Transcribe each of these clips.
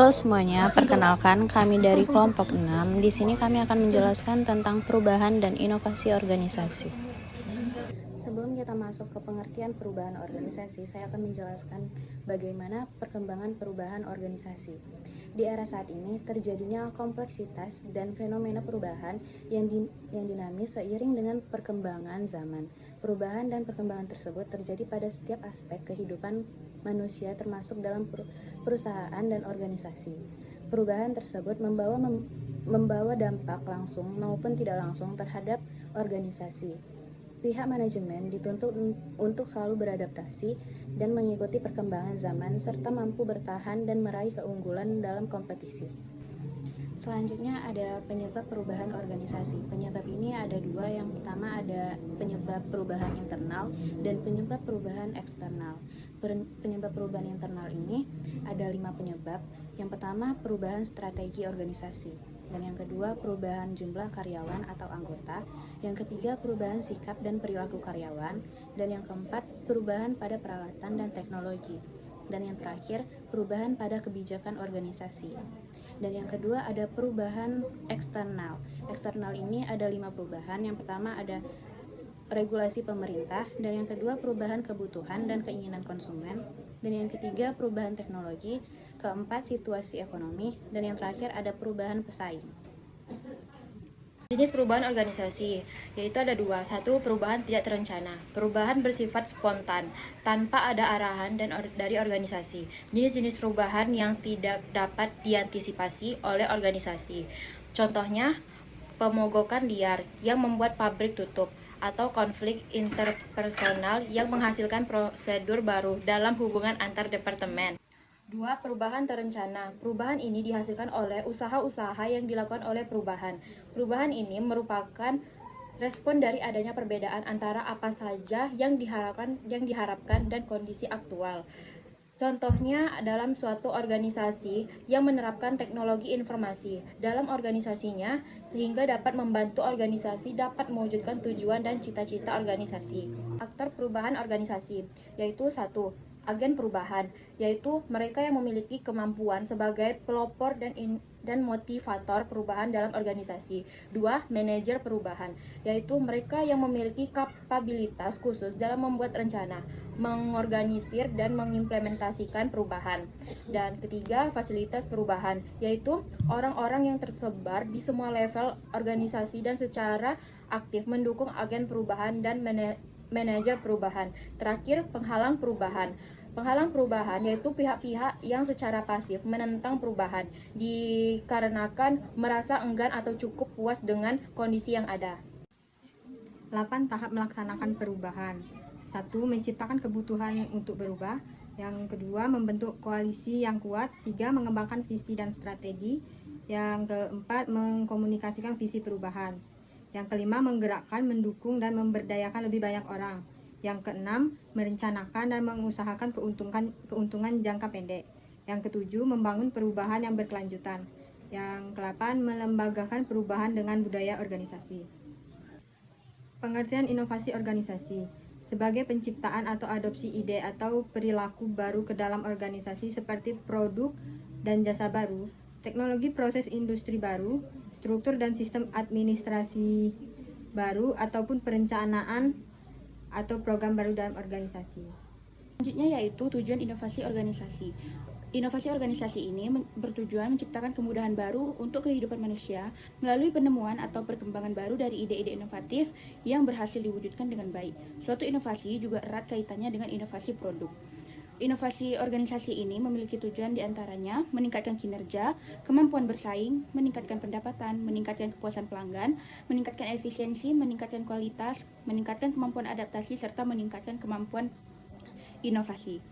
Halo semuanya, perkenalkan kami dari kelompok 6. Di sini kami akan menjelaskan tentang perubahan dan inovasi organisasi. Sebelum kita masuk ke pengertian perubahan organisasi, saya akan menjelaskan bagaimana perkembangan perubahan organisasi. Di era saat ini, terjadinya kompleksitas dan fenomena perubahan yang dinamis seiring dengan perkembangan zaman. Perubahan dan perkembangan tersebut terjadi pada setiap aspek kehidupan manusia termasuk dalam perusahaan dan organisasi. Perubahan tersebut membawa dampak langsung maupun tidak langsung terhadap organisasi. Pihak manajemen dituntut untuk selalu beradaptasi dan mengikuti perkembangan zaman serta mampu bertahan dan meraih keunggulan dalam kompetisi. Selanjutnya ada penyebab perubahan organisasi. Penyebab ini ada dua, yang pertama ada penyebab perubahan internal dan penyebab perubahan eksternal. Penyebab perubahan internal ini ada 5 penyebab. Yang pertama perubahan strategi organisasi, dan yang kedua perubahan jumlah karyawan atau anggota, yang ketiga perubahan sikap dan perilaku karyawan, dan yang keempat perubahan pada peralatan dan teknologi, dan yang terakhir perubahan pada kebijakan organisasi. Dan yang kedua ada perubahan eksternal. Eksternal ini ada 5 perubahan. Yang pertama ada regulasi pemerintah, dan yang kedua perubahan kebutuhan dan keinginan konsumen, dan yang ketiga perubahan teknologi, keempat situasi ekonomi, dan yang terakhir ada perubahan pesaing. Jenis perubahan organisasi, yaitu ada dua. Satu, perubahan tidak terencana. Perubahan bersifat spontan, tanpa ada arahan dari organisasi. Jenis-jenis perubahan yang tidak dapat diantisipasi oleh organisasi. Contohnya, pemogokan liar yang membuat pabrik tutup, atau konflik interpersonal yang menghasilkan prosedur baru dalam hubungan antar departemen. 2. Perubahan terencana. Perubahan ini dihasilkan oleh usaha-usaha yang dilakukan oleh perubahan. Perubahan ini merupakan respon dari adanya perbedaan antara apa saja yang diharapkan dan kondisi aktual. Contohnya dalam suatu organisasi yang menerapkan teknologi informasi dalam organisasinya sehingga dapat membantu organisasi dapat mewujudkan tujuan dan cita-cita organisasi. Aktor perubahan organisasi, yaitu 1. Agen perubahan, yaitu mereka yang memiliki kemampuan sebagai pelopor dan motivator perubahan dalam organisasi. 2. Manajer perubahan, yaitu mereka yang memiliki kapabilitas khusus dalam membuat rencana, mengorganisir dan mengimplementasikan perubahan. Dan ketiga, fasilitas perubahan, yaitu orang-orang yang tersebar di semua level organisasi dan secara aktif mendukung agen perubahan dan manajer perubahan. Terakhir, penghalang perubahan. Penghalang perubahan yaitu pihak-pihak yang secara pasif menentang perubahan dikarenakan merasa enggan atau cukup puas dengan kondisi yang ada. 8 tahap melaksanakan perubahan. 1. Menciptakan kebutuhan untuk berubah. Yang kedua, membentuk koalisi yang kuat. 3. Mengembangkan visi dan strategi. Yang keempat, mengkomunikasikan visi perubahan. Yang kelima, menggerakkan, mendukung, dan memberdayakan lebih banyak orang. Yang keenam, merencanakan dan mengusahakan keuntungan jangka pendek. Yang ketujuh, membangun perubahan yang berkelanjutan. Yang kedelapan, melembagakan perubahan dengan budaya organisasi. Pengertian inovasi organisasi sebagai penciptaan atau adopsi ide atau perilaku baru ke dalam organisasi seperti produk dan jasa baru, teknologi proses industri baru, struktur dan sistem administrasi baru, ataupun perencanaan atau program baru dalam organisasi. Selanjutnya yaitu tujuan inovasi organisasi. Inovasi organisasi ini bertujuan menciptakan kemudahan baru untuk kehidupan manusia melalui penemuan atau perkembangan baru dari ide-ide inovatif yang berhasil diwujudkan dengan baik. Suatu inovasi juga erat kaitannya dengan inovasi produk. Inovasi organisasi ini memiliki tujuan diantaranya meningkatkan kinerja, kemampuan bersaing, meningkatkan pendapatan, meningkatkan kepuasan pelanggan, meningkatkan efisiensi, meningkatkan kualitas, meningkatkan kemampuan adaptasi, serta meningkatkan kemampuan inovasi.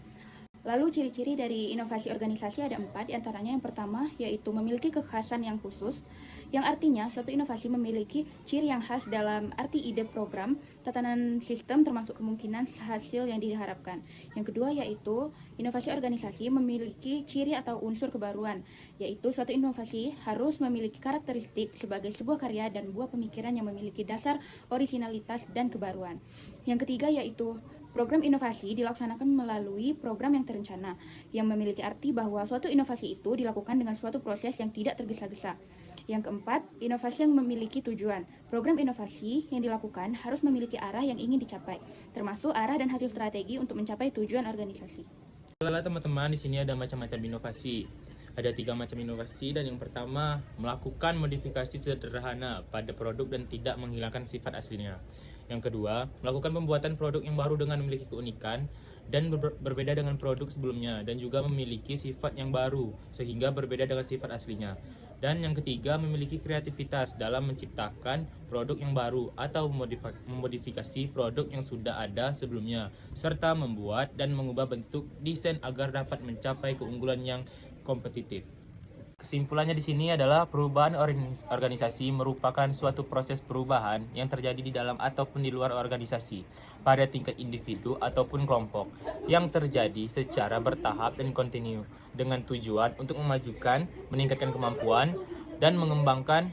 Lalu ciri-ciri dari inovasi organisasi ada 4, diantaranya yang pertama yaitu memiliki kekhasan yang khusus, yang artinya suatu inovasi memiliki ciri yang khas dalam arti ide program, tatanan sistem termasuk kemungkinan hasil yang diharapkan. Yang kedua yaitu inovasi organisasi memiliki ciri atau unsur kebaruan, yaitu suatu inovasi harus memiliki karakteristik sebagai sebuah karya dan buah pemikiran yang memiliki dasar orisinalitas dan kebaruan. Yang ketiga yaitu Program inovasi dilaksanakan melalui program yang terencana, yang memiliki arti bahwa suatu inovasi itu dilakukan dengan suatu proses yang tidak tergesa-gesa. Yang keempat, inovasi yang memiliki tujuan. Program inovasi yang dilakukan harus memiliki arah yang ingin dicapai, termasuk arah dan hasil strategi untuk mencapai tujuan organisasi. Halo teman-teman, di sini ada macam-macam inovasi. Ada 3 macam inovasi, dan yang pertama, melakukan modifikasi sederhana pada produk dan tidak menghilangkan sifat aslinya. Yang kedua, melakukan pembuatan produk yang baru dengan memiliki keunikan dan berbeda dengan produk sebelumnya, dan juga memiliki sifat yang baru sehingga berbeda dengan sifat aslinya. Dan yang ketiga, memiliki kreativitas dalam menciptakan produk yang baru atau memodifikasi produk yang sudah ada sebelumnya, serta membuat dan mengubah bentuk desain agar dapat mencapai keunggulan yang kompetitif. Kesimpulannya di sini adalah perubahan organisasi merupakan suatu proses perubahan yang terjadi di dalam ataupun di luar organisasi pada tingkat individu ataupun kelompok yang terjadi secara bertahap dan kontinu dengan tujuan untuk memajukan, meningkatkan kemampuan, dan mengembangkan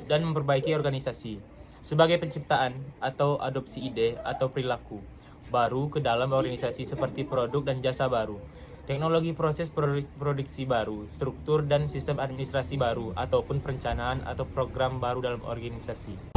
dan memperbaiki organisasi sebagai penciptaan atau adopsi ide atau perilaku baru ke dalam organisasi seperti produk dan jasa baru, teknologi proses produksi baru, struktur dan sistem administrasi baru, ataupun perencanaan atau program baru dalam organisasi.